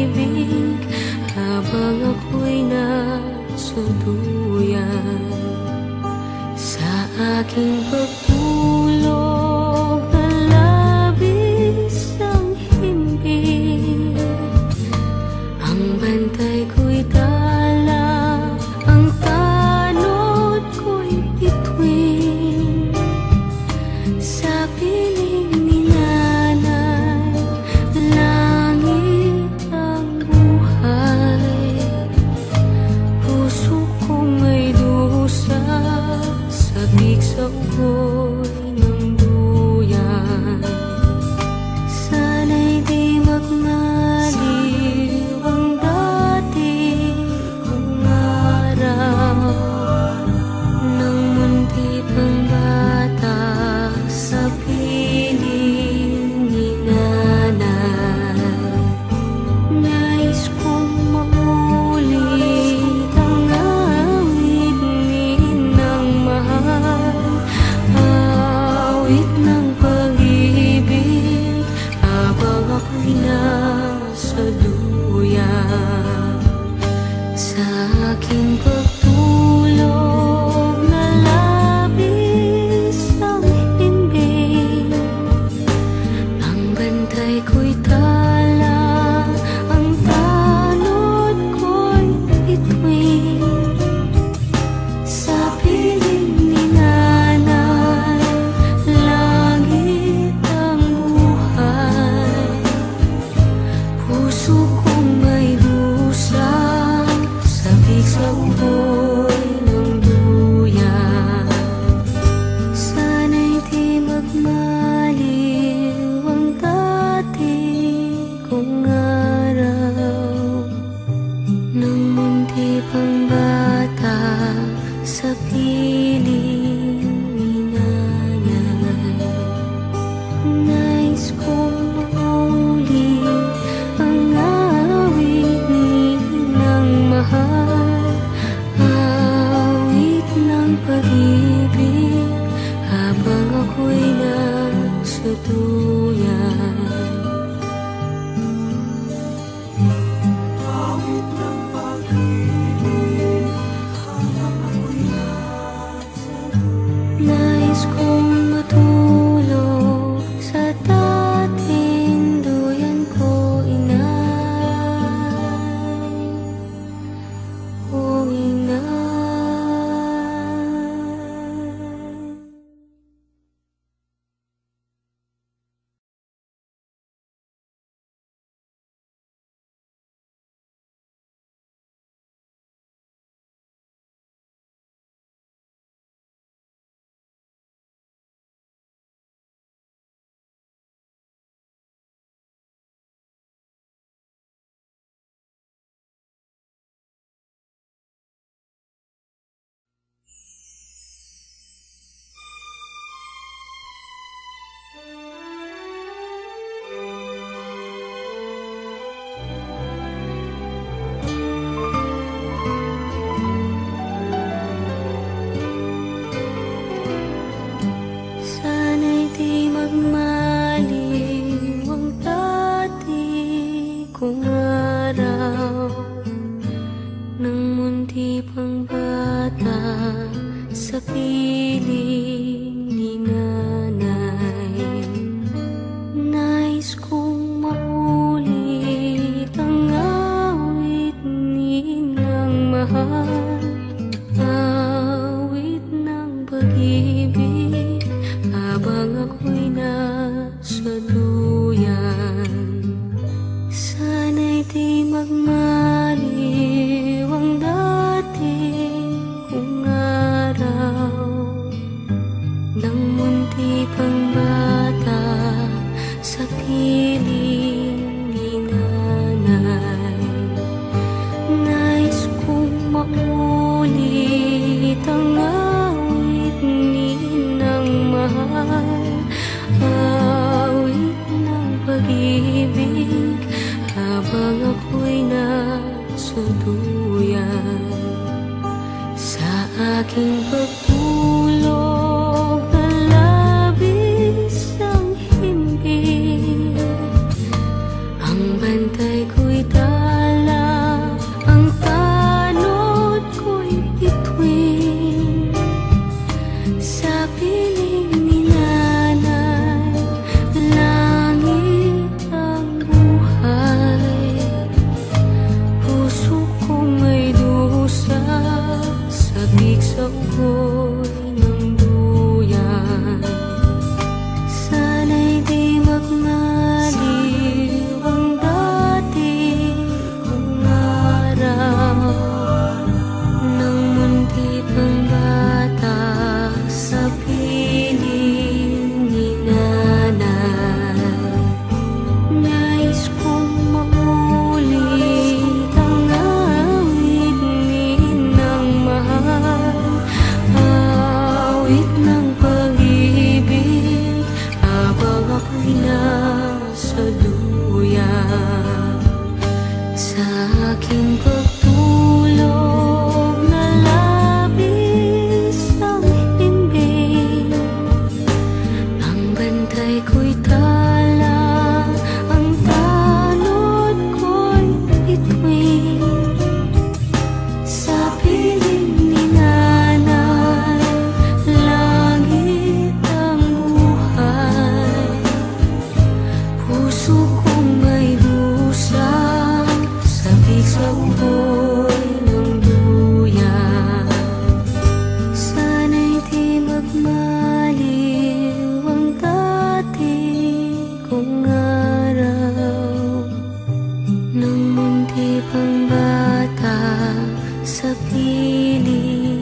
pag-ibig habang ako'y nasa duyan. Sa aking pagtulog na labis ang himbing, ang bantay ko'y tala, ang tanod ko'y bituin. Sa piling ni nanay, langit ang buhay. Puso kong may dusa, sabik sa ugoy ng duyan. Sana'y di magmaliw ang dati kong araw, nang munti pang bata sa piling ni nanay. Nais kong maulit ang awit ni Inang mahal, awit ng pag-ibig habang ako'y nasa duyan. Sa aking pagtulog na labis ang himbing, ang bantay ko'y tala, ang tanod ko'y bituin. Sa piling ni nanay, langit ang buhay. Puso kong may dusa, sabik sa ugoy ng duyan. Sana'y di magmaliw ang dati kong araw, nang munti pang bata sa piling ni nanay. Nais kong maulit ang awit ni Inang mahal, awit ng pag-ibig habang ako'y nasa duyan. Nais kong matulog sa dating duyan ko, inay, o inay. Sana'y di magmaliw ang dati kong araw, nang munti pang bata sa piling ni nanay. Nais kong maulit ang awit ni Inang mahal, awit ng pag-ibig habang ako'y nasa duyan. Sana'y di magmaliw ang dati kong araw, nang munti pang bata sa piling ni nanay. Nais kong maulit Sa aking pagtulog na labis ang himbing, ang bantay ko'y tala, ang tanod ko'y bituin. Sa piling ni nanay, langit ang buhay. Puso kong may dusa, sabik-saboy ng duyan. Sana'y di magmaliw ang dati kong araw, nang munti pang bata sa piling.